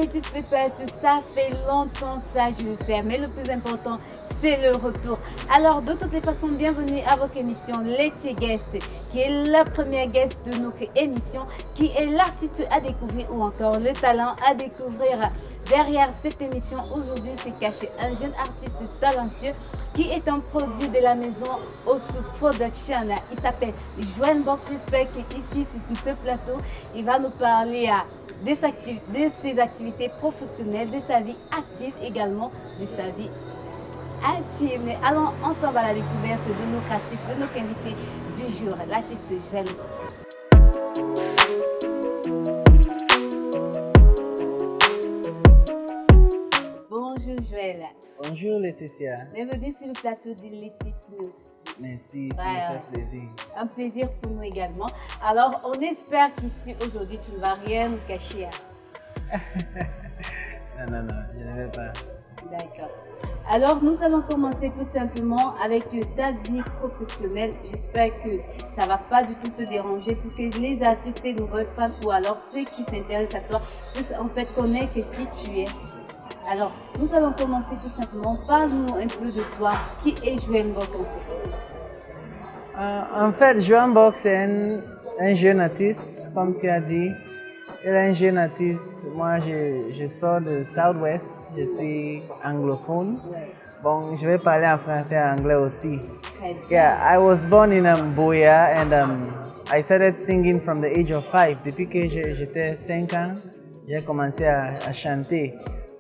British Papers, ça fait longtemps, ça je le sais, mais le plus important, c'est le retour. Alors, de toutes les façons, bienvenue à votre émission Letty Guest, qui est la première guest de notre émission, qui est l'artiste à découvrir ou encore le talent à découvrir. Derrière cette émission, aujourd'hui, c'est caché un jeune artiste talentueux qui est un produit de la maison Osu Production. Il s'appelle Joël Box. J'espère qu'ici, sur ce plateau, il va nous parler de ses activités professionnelles, de sa vie active également, de sa vie intime. Mais allons ensemble à la découverte de notre artiste, de notre invité du jour, l'artiste Joël. Bonjour Joël. Bonjour Laetitia. Bienvenue sur le plateau de Letty's News. Merci, ça me fait plaisir. Un plaisir pour nous également. Alors, on espère qu'ici, aujourd'hui, tu ne vas rien nous cacher. Non, je ne vais pas. D'accord. Alors, nous allons commencer tout simplement avec ta vie professionnelle. J'espère que ça ne va pas du tout te déranger pour que les artistes, tes nouvelles fans ou alors ceux qui s'intéressent à toi puissent en fait connaître qui tu es. Alors, nous allons commencer tout simplement. Parle-nous un peu de toi. Qui est Joël Box En fait, Joël Box est un jeune artiste, comme tu as dit. Il est un jeune artiste. Moi, je sors de Southwest. Je suis anglophone. Bon, je vais parler en français et en anglais aussi. Yeah, I was born in Boya and I started singing from the age of 5. Depuis que j'étais 5 ans, j'ai commencé à chanter.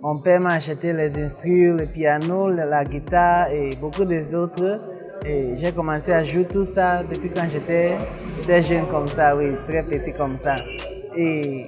Mon père m'a acheté les instruments, le piano, la guitare et beaucoup des autres. Et j'ai commencé à jouer tout ça depuis quand j'étais jeune comme ça, oui, très petit comme ça. Et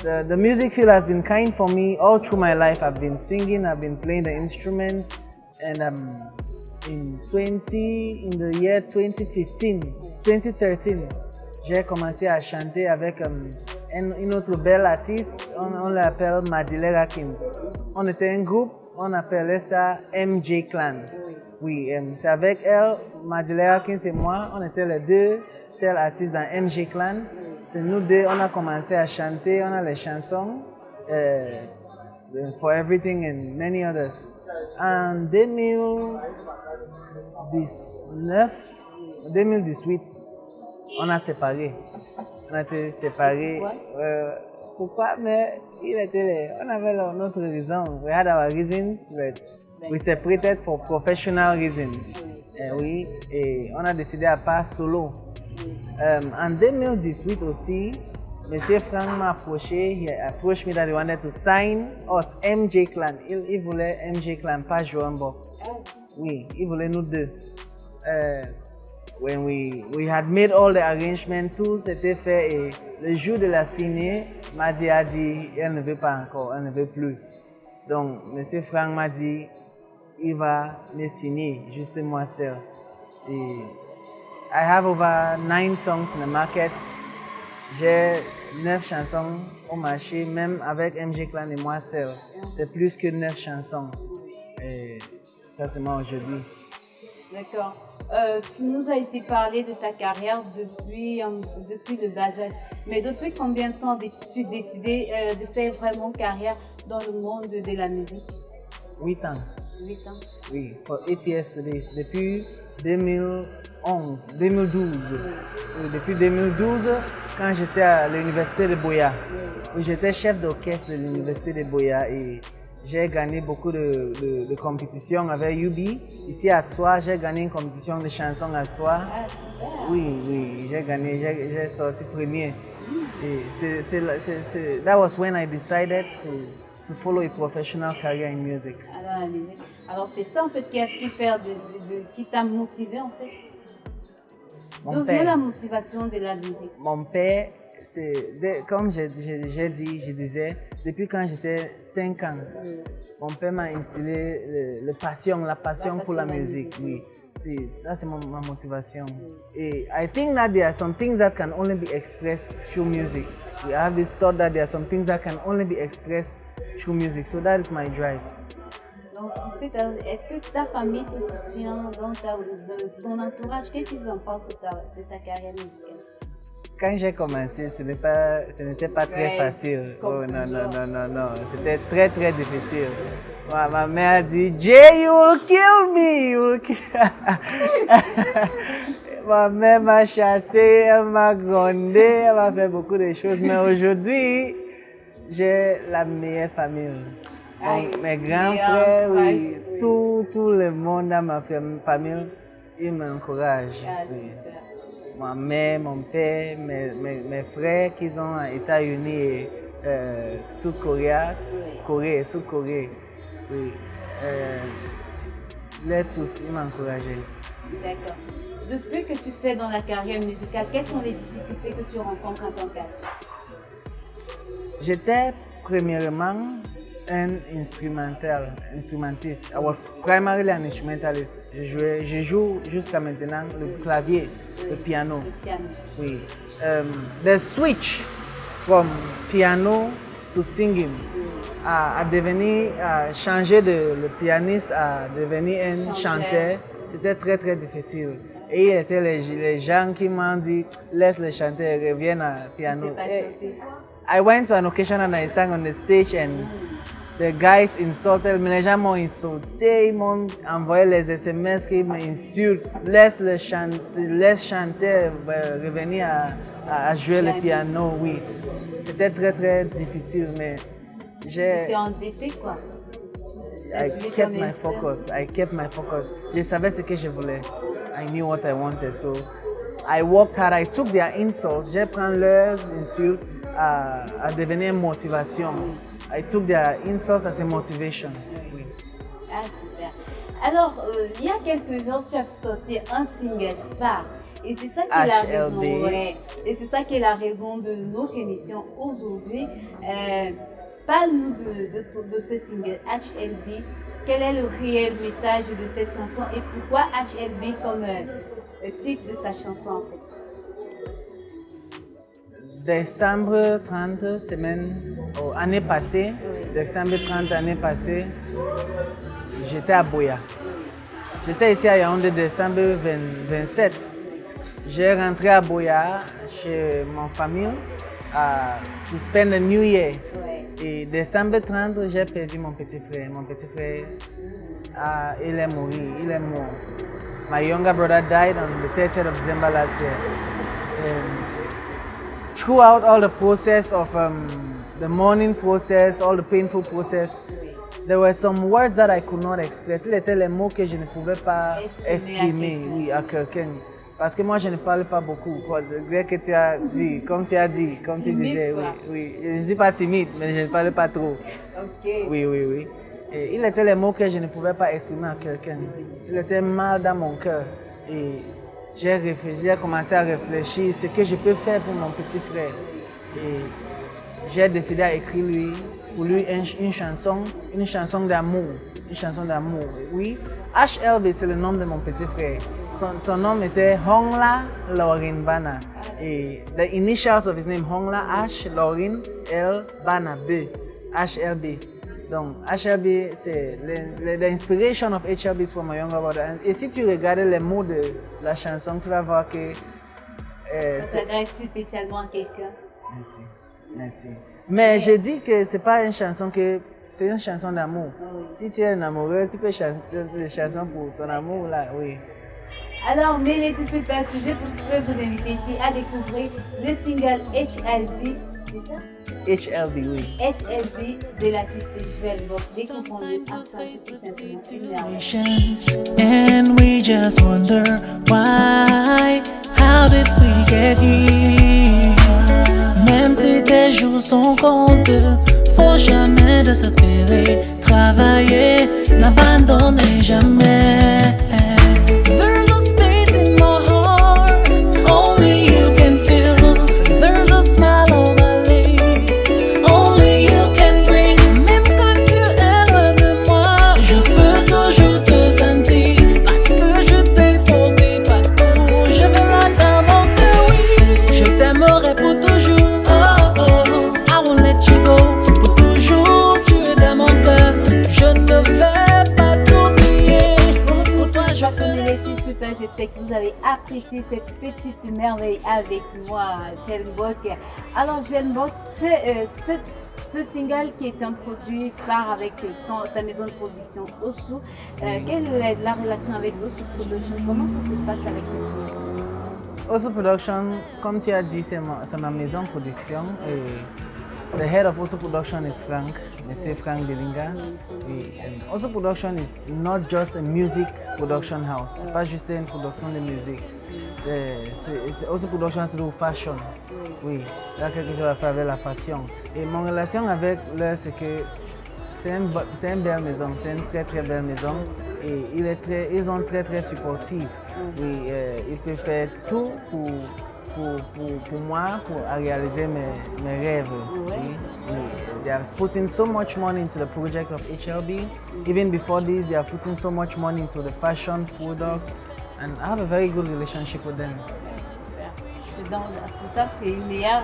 the music field has been kind for me all through my life. I've been singing, I've been playing the instruments, and in the year 2013, j'ai commencé à chanter avec une autre belle artiste, on l'appelle Madeleine Akins. On était un groupe, on appelait ça MJ Clan. Oui, c'est avec elle, Madeleine Akins et moi, on était les deux seuls artistes dans MJ Clan. C'est nous deux, on a commencé à chanter, on a les chansons, For Everything and many others. En 2018, on a séparé. On a été séparés. Pourquoi? Mais on avait notre raison. We had our reasons, but we separated for professional reasons. Oui, et on a décidé à pas solo. En 2018 aussi, Monsieur Frank m'a approché. He approached me that he wanted to sign us, MJ Clan. Il voulait MJ Clan, pas Joël Box. Oui, il voulait nous deux. When we had made all the arrangements, tout s'était fait et le jour de la signée, Madi a dit elle ne veut pas encore, elle ne veut plus. Donc, Monsieur Frank m'a dit il va me signer, juste moi seul. Et I have over 9 songs in the market. J'ai 9 chansons au marché, même avec MJ Clan et moi seul. C'est plus que 9 chansons. Et ça, c'est moi aujourd'hui. D'accord. Tu nous as ici parlé de ta carrière depuis le bas âge. Mais depuis combien de temps as-tu décidé de faire vraiment carrière dans le monde de la musique? 8 ans. 8 ans. Oui, for 8 years today. Depuis 2012. Oui, depuis 2012, quand j'étais à l'université de Boya. Oui, j'étais chef d'orchestre de l'université de Boya et j'ai gagné beaucoup de compétitions avec UB. Ici à Soir, j'ai gagné une compétition de chansons à Soir. Ah, super. Oui, j'ai gagné, j'ai sorti premier. Et that was when I decided to follow a professional career in music. Alors, la musique. Alors, c'est ça en fait qui t'a motivé en fait. D'où vient la motivation de la musique? Mon père, comme je disais, depuis quand j'étais 5 ans, mon père m'a instillé la passion pour la musique. Oui. Ça, c'est ma motivation. Et I think that there are some things that can only be expressed through music. I have this thought that there are some things that can only be expressed through music. So that is my drive. Donc, est-ce que ta famille te soutient dans ton entourage? Qu'est-ce qu'ils en pensent de ta carrière musicale? quand j'ai commencé, ce n'était pas très facile. Oh non, non, non, non, non. C'était très, très difficile. Ma mère a dit, Jay, you will kill me. You will kill... Ma mère m'a chassé, elle m'a grondé, elle m'a fait beaucoup de choses. Mais aujourd'hui, j'ai la meilleure famille. Donc, mes grands frères, oui, tout le monde dans ma famille, ils m'encouragent. Ah, oui. super. Ma mère, mon père, mes frères qui sont aux États-Unis et Sud-Corée, Corée et Sud-Corée. Oui. Les tous, ils m'encourageaient. D'accord. Depuis que tu fais dans la carrière musicale, quelles sont les difficultés que tu rencontres en tant qu'artiste? J'étais premièrement un instrumentiste. I was primarily an instrumentalist. Je joue jusqu'à maintenant le clavier, le piano. Le piano. Oui. The switch from piano to singing à devenir, à changer de le pianiste à devenir un chanteur, c'était très très difficile. Et il y était les gens qui m'ont dit laisse les chanteurs reviennent à piano. Tu sais pas chanter. I went to an occasion and I sang on the stage and the guys insulted me. Les gens m'ont insulté, ils m'ont envoyé les SMS qui m'insultent. Laisse chanter revenir à jouer le piano, oui. C'était très très difficile, mais Tu t'es endetté quoi? I kept my focus. Je savais ce que je voulais. I knew what I wanted, so I worked hard. I took their insults. J'ai pris leurs insultes à devenir motivation. I took their insults as a motivation. Oui. Ah, super. Alors, il y a quelques jours, tu as sorti un single phare. Et c'est ça qui est la raison. Ouais. Et c'est ça qui est la raison de notre émission aujourd'hui. Parle-nous de ce single HLB. Quel est le réel message de cette chanson et pourquoi HLB comme titre de ta chanson en fait? Décembre 30, année passée, décembre 30, année passée, j'étais à Boya. J'étais ici à Yaoundé décembre 27. J'ai rentré à Boya chez ma famille to spend the New Year. Et décembre 30, j'ai perdu mon petit frère. Mon petit frère, il est mort. My younger brother died on the 30th of December last year. Throughout all the process of the mourning process, all the painful process, there were some words that I could not express. Il était les mots que je ne pouvais pas exprimer à quelqu'un. Parce que moi, je ne parle pas beaucoup. Le que tu as dit, comme tu disais, oui. Je ne suis pas timide, mais je ne parle pas trop. Okay. Oui. Et il était les mots que je ne pouvais pas exprimer à quelqu'un. Il était mal dans mon cœur. Et j'ai commencé à réfléchir ce que je peux faire pour mon petit frère. Et j'ai décidé à écrire pour lui une chanson d'amour. Une chanson d'amour, oui. HLB, c'est le nom de mon petit frère. Son nom était Hongla Lorin Bana. Et the initials of his name, Hongla H Lorin L Bana B. HLB. Donc, HLB, c'est l'inspiration of HLB is from my younger brother. Et si tu regardes les mots de la chanson, tu vas voir que ça s'adresse spécialement à quelqu'un. Merci. Mais je dis que c'est pas une chanson c'est une chanson d'amour. Oui. Si tu es un amoureux, tu peux chanter des chansons pour ton amour là, oui. Alors, mêlez tout de suite par sujet pour vous inviter ici à découvrir le single HLB, c'est ça? HLB, oui. HLB de l'artiste Joël Bob. Découvrons-le ensemble tout simplement. And we just wonder why, how did we get here? Même si tes jours sont comptés, faut jamais désespérer, travailler, n'abandonner jamais. There's a space in my heart, only you can feel. There's a smile on my lips, only you can bring. Même quand tu es loin de moi, je peux toujours te sentir, parce que je t'ai porté partout. Je vais là dans mon cœur, oui, je t'aimerai pour toujours. I won't let you go. Pour toujours, tu es dans mon cœur. Je ne vais pas t'oublier. Pour toi, ici cette petite merveille avec moi, Joël Mbok. Alors Joël Mbok, ce single qui est un produit phare avec ta maison de production Osu, quelle est la relation avec Osu Production? Comment ça se passe avec cette single? Osu Production, comme tu as dit, c'est ma maison de production. Et the head of Osu Production is Frank, Monsieur Frank Belinga. And Osu Production is not just a music production house. C'est pas juste une production de musique. Osu Production c'est de fashion. Oui, il y a quelque chose à faire avec la fashion. Et mon relation avec eux, c'est que c'est une belle maison, c'est une très très belle maison. Et ils sont très très supportifs. Oui, ils peuvent faire tout pour moi, pour réaliser mes rêves. Oui. They are putting so much money into the project of HLB. Even before this, they are putting so much money into the fashion product. And I have a very good relationship with them. Pour toi, c'est une meilleure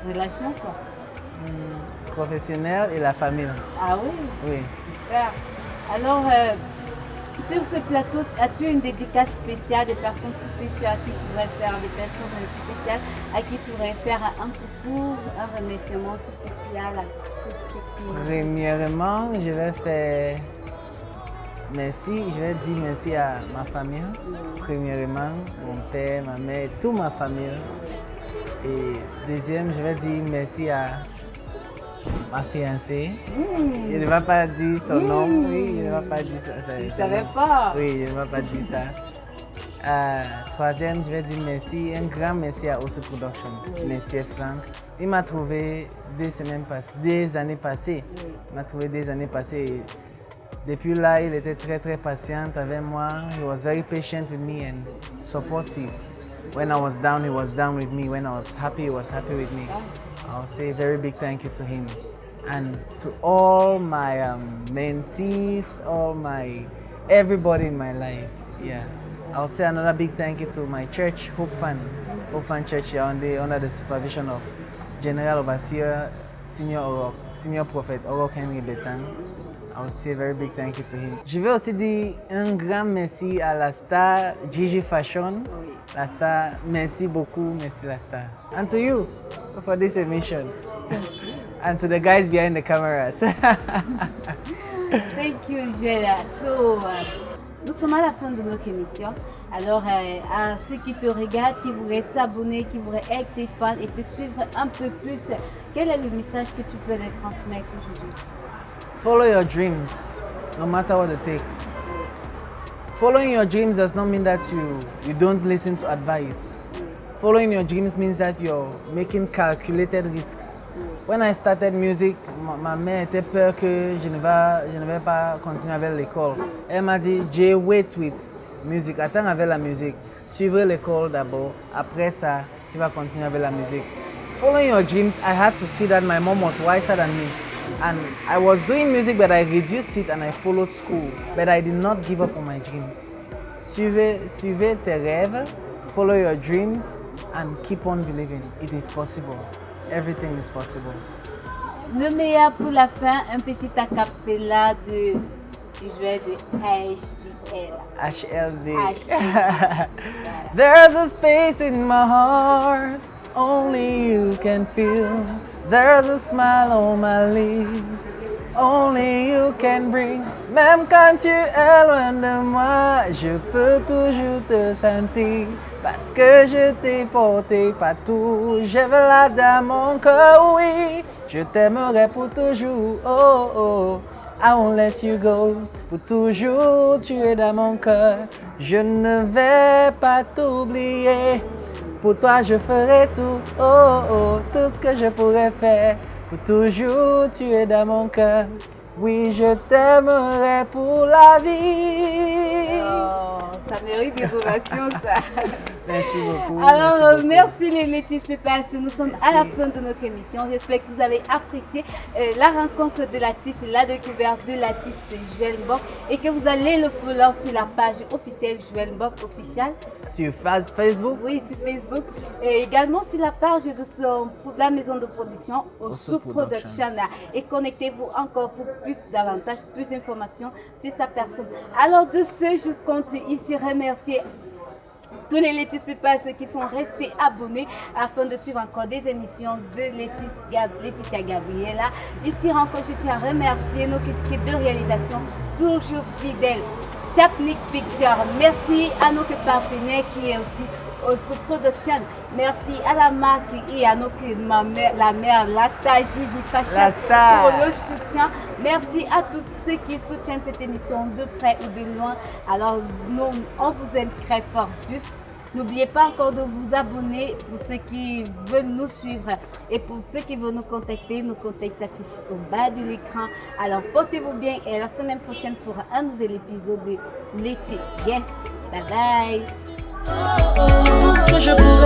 relation, quoi. Professionnel et la famille. Ah oui? Oui. Super. Alors, sur ce plateau, as-tu une dédicace spéciale, des personnes spéciales à qui tu voudrais faire, des personnes spéciales à qui tu voudrais faire un coucou, un remerciement spécial à ceux qui... Premièrement, je vais faire merci, je vais dire merci à ma famille. Premièrement, mon père, ma mère, toute ma famille. Et deuxième, je vais dire merci à ma fiancée. Je ne vais pas dire son nom, oui, je ne vais pas dire ça. Je ne savais pas. Oui, je ne vais pas dire ça. Troisième, je vais dire merci, un grand merci à Osu Production, Monsieur Frank. Il m'a trouvé des années passées. Il m'a trouvé des années passées. Depuis là, il était très très patient avec moi. He was very patient with me and supportive. When I was down, he was down with me. When I was happy, he was happy with me. I'll say a very big thank you to him. And to all my mentees, everybody in my life. Yeah. I'll say another big thank you to my church, Hope Fan Church, under the supervision of General Overseer, Senior Prophet Orok Henry Betang. I would say a very big thank you to him. Je vais aussi dire un grand merci à la star Gigi Fashion. La star, merci beaucoup, merci la star. And to you for this emission. And to the guys behind the cameras. Thank you, Joël. So, nous sommes à la fin de notre émission. Alors, à ceux qui te regardent, qui voudraient s'abonner, qui voudraient être tes fans et te suivre un peu plus, quel est le message que tu peux leur transmettre aujourd'hui? Follow your dreams, no matter what it takes. Following your dreams does not mean that you don't listen to advice. Following your dreams means that you're making calculated risks. When I started music, ma mère était peur que je ne vais pas continuer avec l'école. Elle m'a dit, Jay, wait with music, attends avec la musique. Suivre l'école d'abord, après ça, tu vas continuer avec la musique. Following your dreams, I had to see that my mom was wiser than me. And I was doing music, but I reduced it and I followed school. But I did not give up on my dreams. Suivez tes rêves, follow your dreams, and keep on believing. It is possible. Everything is possible. Le meilleur pour la fin, un petit acapella de Joël de HLB. There's a space in my heart, only you can feel. There's a smile on my lips, only you can bring. Même quand tu es loin de moi, je peux toujours te sentir. Parce que je t'ai porté partout, je veux là dans mon cœur, oui. Je t'aimerai pour toujours, oh oh. I won't let you go. Pour toujours, tu es dans mon cœur. Je ne vais pas t'oublier. Pour toi, je ferai tout, oh oh, tout ce que je pourrais faire. Pour toujours, tu es dans mon cœur. Oui, je t'aimerai pour la vie. Oh, ça mérite des ovations, ça. Merci beaucoup. Alors, merci les Let's People. Nous sommes à la fin de notre émission. J'espère que vous avez apprécié la rencontre de l'artiste, la découverte de l'artiste Joël Mbok et que vous allez le follow sur la page officielle Joël Mbok Official. Sur Facebook? Oui, sur Facebook. Et également sur la page de la maison de production Osu Production. Et connectez-vous encore pour davantage d'informations sur sa personne. Alors de ce, je compte ici remercier tous les Let's People qui sont restés abonnés afin de suivre encore des émissions de Laetitia Gabriela. Ici encore, je tiens à remercier nos équipes de réalisation toujours fidèles. Technic Picture, merci à nos partenaires qui est aussi Production. Merci à la marque et à la mère, la star Gigi Pacha pour le soutien. Merci à tous ceux qui soutiennent cette émission de près ou de loin. Alors, nous, on vous aime très fort. Juste, n'oubliez pas encore de vous abonner pour ceux qui veulent nous suivre. Et pour ceux qui veulent nous contacter, nos contacts s'affichent au bas de l'écran. Alors, portez-vous bien et à la semaine prochaine pour un nouvel épisode de L'été Guest. Bye bye. Tout ce que je pourrais